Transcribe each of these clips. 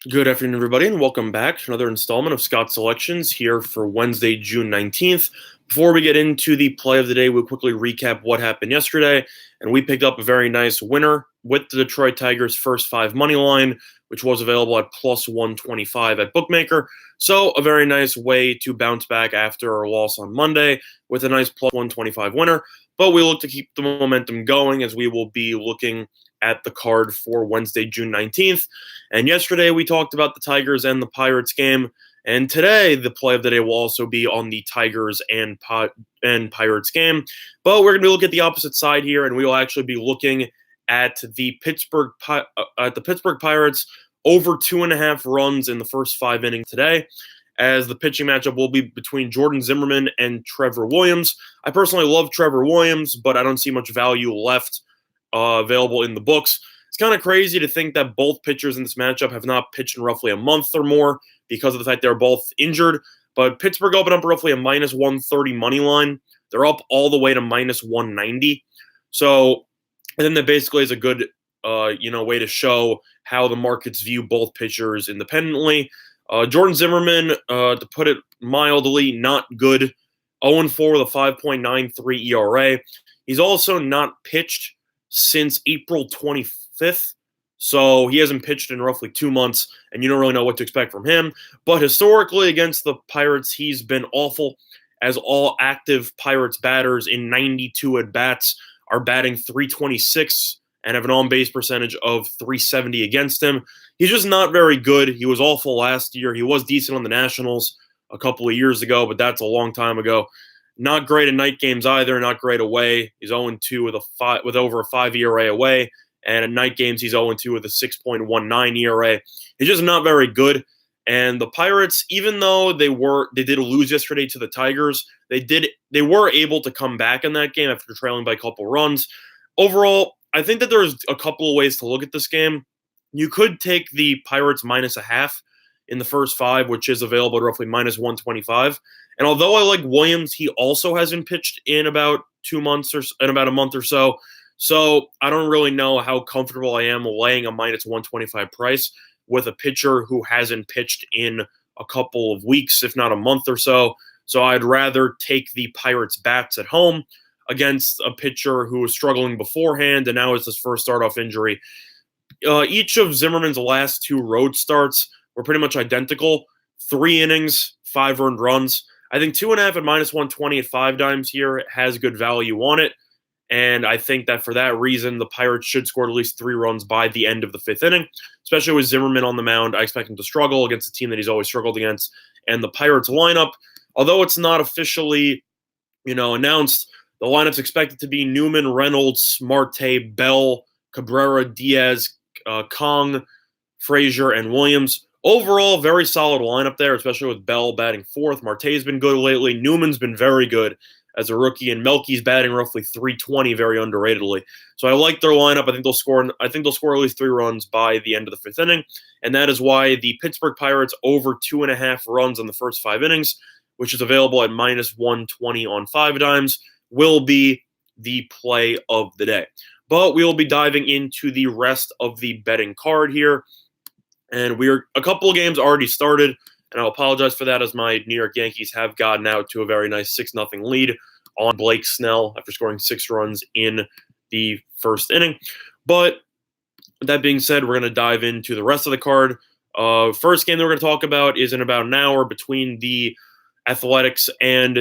Good afternoon, everybody, and welcome back to another installment of Scott's Selections here for Wednesday, June 19th. Before we get into the play of the day, we'll quickly recap what happened yesterday, and we picked up a very nice winner with the Detroit Tigers' first five money line, which was available at plus 125 at Bookmaker. So a very nice way to bounce back after our loss on Monday with a nice plus 125 winner. But we look to keep the momentum going as we will be looking at the card for Wednesday, June 19th. And yesterday we talked about the Tigers and the Pirates game. And today the play of the day will also be on the Tigers and Pirates game. But we're going to look at the opposite side here, and we will actually be looking at the Pittsburgh Pirates over 2.5 runs in the first 5 innings today, as the pitching matchup will be between Jordan Zimmermann and Trevor Williams. I personally love Trevor Williams, but I don't see much value left available in the books. It's kind of crazy to think that both pitchers in this matchup have not pitched in roughly a month or more because of the fact they're both injured. But Pittsburgh opened up roughly a minus 130 money line. They're up all the way to minus 190. So I think that basically is a good way to show how the markets view both pitchers independently. Jordan Zimmermann, to put it mildly, not good. 0-4 with a 5.93 ERA. He's also not pitched since April 25th. So he hasn't pitched in roughly 2 months, and you don't really know what to expect from him. But historically, against the Pirates, he's been awful, as all active Pirates batters in 92 at-bats are batting .326 and have an on-base percentage of .370 against him. He's just not very good. He was awful last year. He was decent on the Nationals a couple of years ago, but that's a long time ago. Not great in night games either, not great away. He's 0-2 with over a 5 ERA away. And in night games, he's 0-2 with a 6.19 ERA. He's just not very good. And the Pirates, even though they did lose yesterday to the Tigers, they were able to come back in that game after trailing by a couple runs. Overall, I think that there's a couple of ways to look at this game. You could take the Pirates minus a half in the first 5, which is available at roughly minus 125. And although I like Williams, he also hasn't pitched in about 2 months or in about a month or so. So I don't really know how comfortable I am laying a minus 125 price with a pitcher who hasn't pitched in a couple of weeks, if not a month or so. So I'd rather take the Pirates bats at home against a pitcher who was struggling beforehand and now is his first start-off injury. Each of Zimmerman's last 2 road starts were pretty much identical. 3 innings, 5 earned runs. I think 2.5 at minus 120 at 5 dimes here has good value on it. And I think that for that reason, the Pirates should score at least 3 runs by the end of the 5th inning, especially with Zimmermann on the mound. I expect him to struggle against a team that he's always struggled against. And the Pirates lineup, although it's not officially, announced, the lineup's expected to be Newman, Reynolds, Marte, Bell, Cabrera, Diaz, Kong, Frazier, and Williams. Overall, very solid lineup there, especially with Bell batting 4th. Marte's been good lately. Newman's been very good as a rookie, and Melky's batting roughly .320 very underratedly. So I like their lineup. I think they'll score at least 3 runs by the end of the 5th inning, and that is why the Pittsburgh Pirates over 2.5 runs in the first 5 innings, which is available at minus 120 on 5 dimes, will be the play of the day. But we will be diving into the rest of the betting card here. And a couple of games already started, and I'll apologize for that as my New York Yankees have gotten out to a very nice 6-0 lead on Blake Snell after scoring 6 runs in the first inning. But that being said, we're going to dive into the rest of the card. First game that we're going to talk about is in about an hour between the Athletics and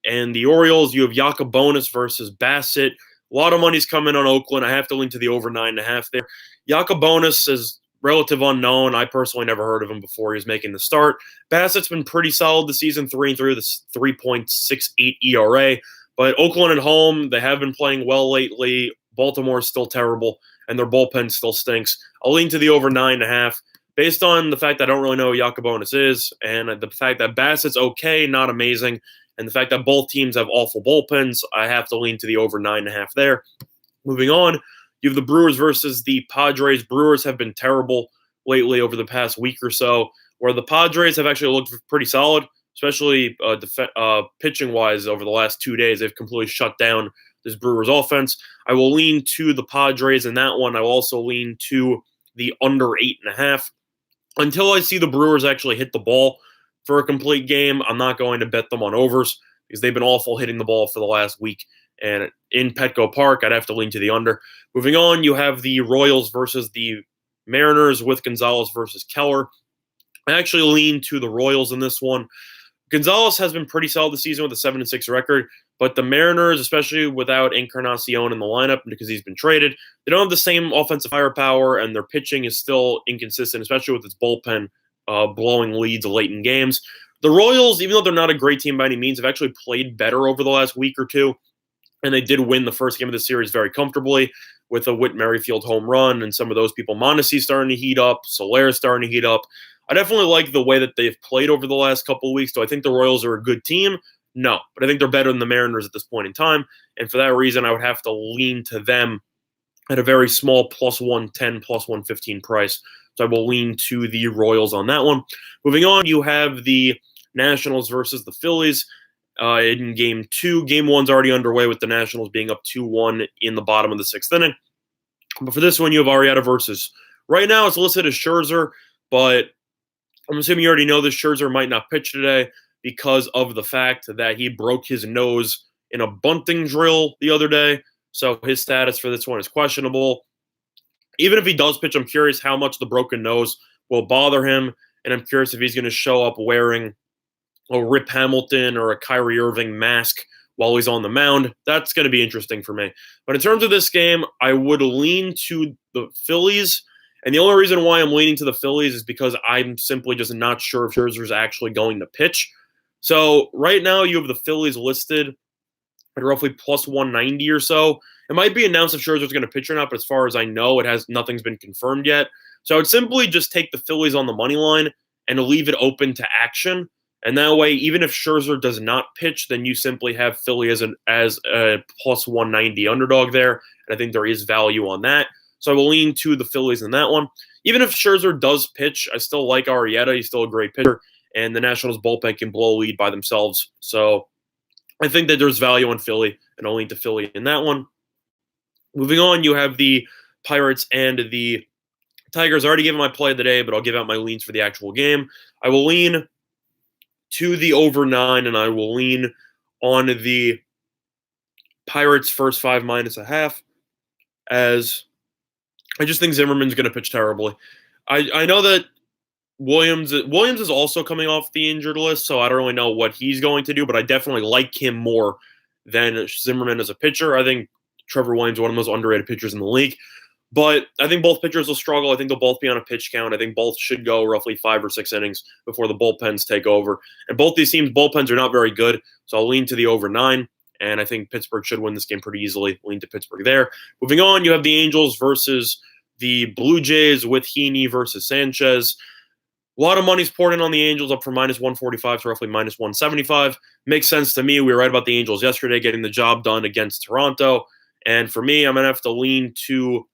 the Orioles. You have Yacobonis versus Bassett. A lot of money's coming on Oakland. I have to lean to the over 9.5 there. Yacobonis is relative unknown. I personally never heard of him before he was making the start. Bassett's been pretty solid this season, 3-3 with a 3.68 ERA. But Oakland at home, they have been playing well lately. Baltimore's still terrible, and their bullpen still stinks. I'll lean to the over 9.5. Based on the fact that I don't really know who Yacobonis is, and the fact that Bassett's okay, not amazing, and the fact that both teams have awful bullpens, I have to lean to the over 9.5 there. Moving on, you have the Brewers versus the Padres. Brewers have been terrible lately over the past week or so, where the Padres have actually looked pretty solid, especially pitching-wise over the last 2 days. They've completely shut down this Brewers offense. I will lean to the Padres in that one. I will also lean to the under 8.5. Until I see the Brewers actually hit the ball for a complete game, I'm not going to bet them on overs because they've been awful hitting the ball for the last week. And in Petco Park, I'd have to lean to the under. Moving on, you have the Royals versus the Mariners with Gonzalez versus Keller. I actually lean to the Royals in this one. Gonzalez has been pretty solid this season with a 7-6 record, but the Mariners, especially without Encarnacion in the lineup because he's been traded, they don't have the same offensive firepower, and their pitching is still inconsistent, especially with its bullpen blowing leads late in games. The Royals, even though they're not a great team by any means, have actually played better over the last week or two, and they did win the first game of the series very comfortably with a Whit Merrifield home run and some of those people. Mondesi starting to heat up, Soler starting to heat up. I definitely like the way that they've played over the last couple of weeks. Do I think the Royals are a good team? No, but I think they're better than the Mariners at this point in time, and for that reason, I would have to lean to them at a very small plus 110, plus 115 price. So I will lean to the Royals on that one. Moving on, you have the Nationals versus the Phillies in Game 2. Game 1's already underway with the Nationals being up 2-1 in the bottom of the 6th inning. But for this one, you have Arrieta versus. Right now, it's listed as Scherzer, but I'm assuming you already know this. Scherzer might not pitch today because of the fact that he broke his nose in a bunting drill the other day. So his status for this one is questionable. Even if he does pitch, I'm curious how much the broken nose will bother him. And I'm curious if he's going to show up wearing a Rip Hamilton or a Kyrie Irving mask while he's on the mound. That's going to be interesting for me. But in terms of this game, I would lean to the Phillies. And the only reason why I'm leaning to the Phillies is because I'm simply just not sure if Scherzer's actually going to pitch. So right now you have the Phillies listed at roughly plus 190 or so. It might be announced if Scherzer's going to pitch or not, but as far as I know, nothing's been confirmed yet. So I would simply just take the Phillies on the money line and leave it open to action. And that way, even if Scherzer does not pitch, then you simply have Philly as a plus 190 underdog there. And I think there is value on that. So I will lean to the Phillies in that one. Even if Scherzer does pitch, I still like Arrieta. He's still a great pitcher. And the Nationals bullpen can blow a lead by themselves. So I think that there's value on Philly, and I'll lean to Philly in that one. Moving on, you have the Pirates and the Tigers. I already gave my play of the day, but I'll give out my leans for the actual game. I will lean to the over 9, and I will lean on the Pirates first 5 minus a half, as I just think Zimmerman's going to pitch terribly. I know that Williams is also coming off the injured list, so I don't really know what he's going to do, but I definitely like him more than Zimmerman as a pitcher. I think Trevor Williams is one of the most underrated pitchers in the league. But I think both pitchers will struggle. I think they'll both be on a pitch count. I think both should go roughly 5 or 6 innings before the bullpens take over. And both these teams' bullpens are not very good, so I'll lean to the over 9. And I think Pittsburgh should win this game pretty easily. Lean to Pittsburgh there. Moving on, you have the Angels versus the Blue Jays with Heaney versus Sanchez. A lot of money's poured in on the Angels, up from minus 145 to roughly minus 175. Makes sense to me. We were right about the Angels yesterday getting the job done against Toronto. And for me, I'm going to have to lean to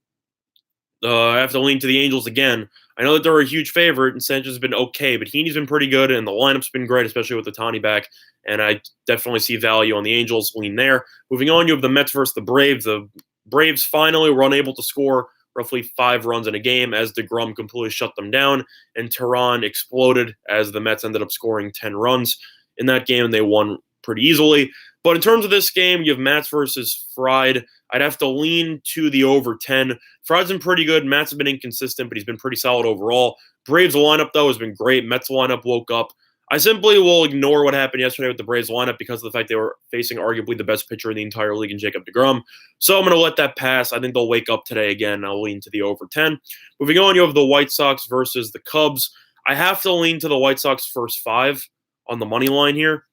the Angels again. I know that they're a huge favorite, and Sanchez has been okay, but Heaney's been pretty good, and the lineup's been great, especially with Ohtani back, and I definitely see value on the Angels. Lean there. Moving on, you have the Mets versus the Braves. The Braves finally were unable to score roughly 5 runs in a game as DeGrom completely shut them down, and Tehran exploded as the Mets ended up scoring 10 runs in that game, and they won pretty easily. But in terms of this game, you have Mats versus Fried. I'd have to lean to the over 10. Fried's been pretty good. Mats has been inconsistent, but he's been pretty solid overall. Braves lineup, though, has been great. Mets lineup woke up. I simply will ignore what happened yesterday with the Braves lineup because of the fact they were facing arguably the best pitcher in the entire league in Jacob deGrom. So I'm going to let that pass. I think they'll wake up today again. I'll lean to the over 10. Moving on, you have the White Sox versus the Cubs. I have to lean to the White Sox first 5 on the money line here.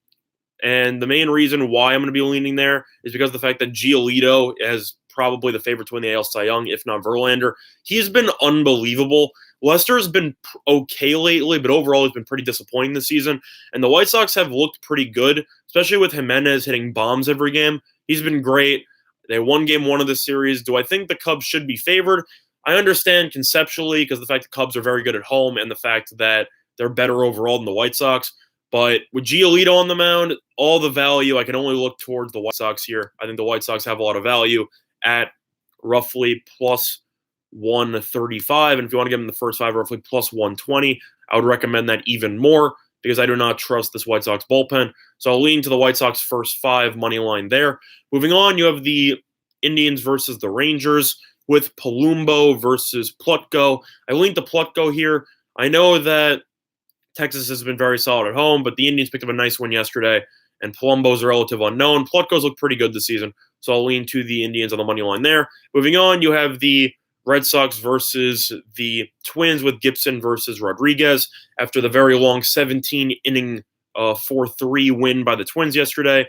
And the main reason why I'm going to be leaning there is because of the fact that Giolito is probably the favorite to win the AL Cy Young, if not Verlander. He's been unbelievable. Lester's been okay lately, but overall he's been pretty disappointing this season. And the White Sox have looked pretty good, especially with Jimenez hitting bombs every game. He's been great. They won game 1 of the series. Do I think the Cubs should be favored? I understand conceptually because of the fact the Cubs are very good at home and the fact that they're better overall than the White Sox. But with Giolito on the mound, all the value, I can only look towards the White Sox here. I think the White Sox have a lot of value at roughly plus 135. And if you want to get them in the first five, roughly plus 120, I would recommend that even more because I do not trust this White Sox bullpen. So I'll lean to the White Sox first five money line there. Moving on, you have the Indians versus the Rangers with Palumbo versus Plutko. I lean to Plutko here. I know that Texas has been very solid at home, but the Indians picked up a nice win yesterday, and Palumbo's a relative unknown. Plutko's look pretty good this season, so I'll lean to the Indians on the money line there. Moving on, you have the Red Sox versus the Twins with Gibson versus Rodriguez after the very long 17-inning 4-3 win by the Twins yesterday.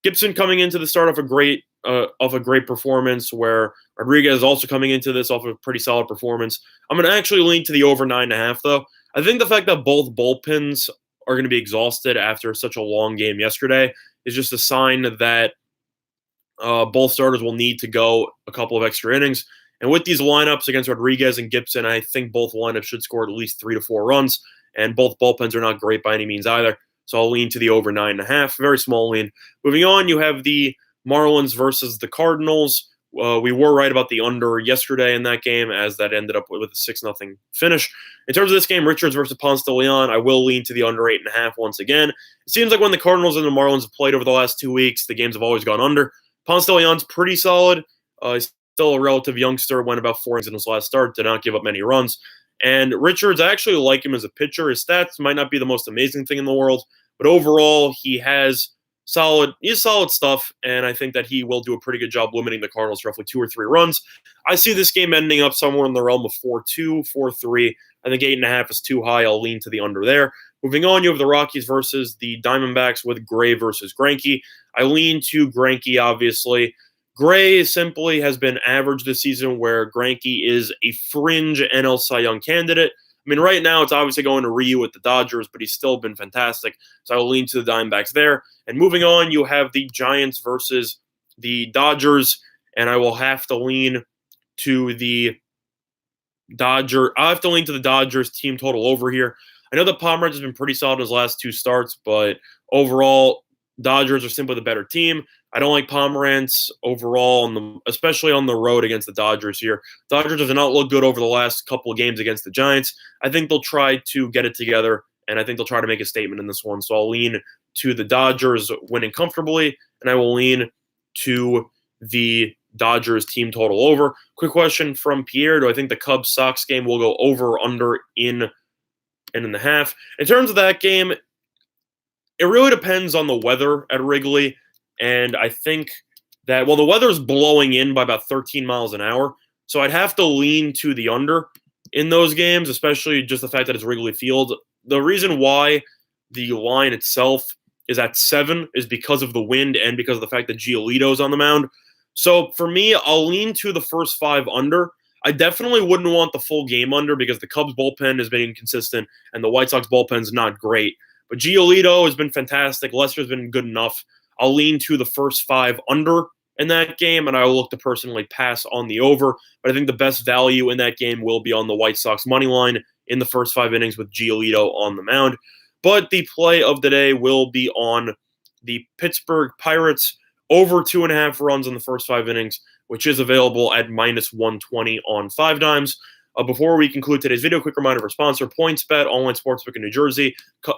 Gibson coming into the start of a great performance, where Rodriguez is also coming into this off of a pretty solid performance. I'm going to actually lean to the over 9.5, though. I think the fact that both bullpens are going to be exhausted after such a long game yesterday is just a sign that both starters will need to go a couple of extra innings. And with these lineups against Rodriguez and Gibson, I think both lineups should score at least 3 to 4 runs, and both bullpens are not great by any means either. So I'll lean to the over 9.5, very small lean. Moving on, you have the Marlins versus the Cardinals. We were right about the under yesterday in that game, as that ended up with a 6-0 finish. In terms of this game, Richards versus Ponce de Leon, I will lean to the under 8.5 once again. It seems like when the Cardinals and the Marlins have played over the last 2 weeks, the games have always gone under. Ponce de Leon's pretty solid. He's still a relative youngster, went about 4 innings in his last start, did not give up many runs. And Richards, I actually like him as a pitcher. His stats might not be the most amazing thing in the world, but overall, he has solid stuff, and I think that he will do a pretty good job limiting the Cardinals to roughly 2 or 3 runs. I see this game ending up somewhere in the realm of 4-2, 4-3. I think 8.5 is too high. I'll lean to the under there. Moving on, you have the Rockies versus the Diamondbacks with Gray versus Greinke. I lean to Greinke, obviously. Gray simply has been average this season, where Greinke is a fringe NL Cy Young candidate. I mean, right now it's obviously going to Ryu with the Dodgers, but he's still been fantastic. So I will lean to the Diamondbacks there. And moving on, you have the Giants versus the Dodgers, and I will have to lean to the Dodgers team total over here. I know that Pomeranz has been pretty solid in his last 2 starts, but overall, Dodgers are simply the better team. I don't like Pomeranz overall, especially on the road against the Dodgers here. Dodgers have not looked good over the last couple of games against the Giants. I think they'll try to get it together, and I think they'll try to make a statement in this one. So I'll lean to the Dodgers winning comfortably, and I will lean to the Dodgers team total over. Quick question from Pierre. Do I think the Cubs-Sox game will go over or under in 1.5? In terms of that game, it really depends on the weather at Wrigley. And I think that, the weather's blowing in by about 13 miles an hour. So I'd have to lean to the under in those games, especially just the fact that it's Wrigley Field. The reason why the line itself is at 7 is because of the wind and because of the fact that Giolito's on the mound. So for me, I'll lean to the first 5 under. I definitely wouldn't want the full game under because the Cubs bullpen has been inconsistent and the White Sox bullpen's not great. But Giolito has been fantastic. Lester's been good enough. I'll lean to the first 5 under in that game, and I will look to personally pass on the over. But I think the best value in that game will be on the White Sox money line in the first 5 innings with Giolito on the mound. But the play of the day will be on the Pittsburgh Pirates over 2.5 runs in the first 5 innings, which is available at minus 120 on 5 dimes. Before we conclude today's video, quick reminder of our sponsor, PointsBet, online sportsbook in New Jersey. They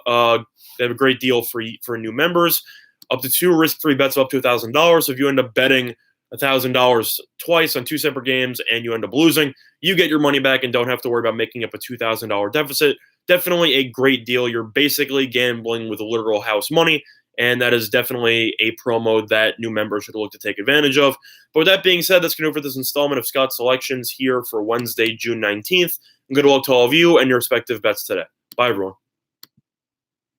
have a great deal for new members. Up to 2 risk-free bets of up to $1,000. So if you end up betting $1,000 twice on 2 separate games and you end up losing, you get your money back and don't have to worry about making up a $2,000 deficit. Definitely a great deal. You're basically gambling with literal house money, and that is definitely a promo that new members should look to take advantage of. But with that being said, that's going to do it for this installment of Scott's Selections here for Wednesday, June 19th. And good luck to all of you and your respective bets today. Bye, everyone.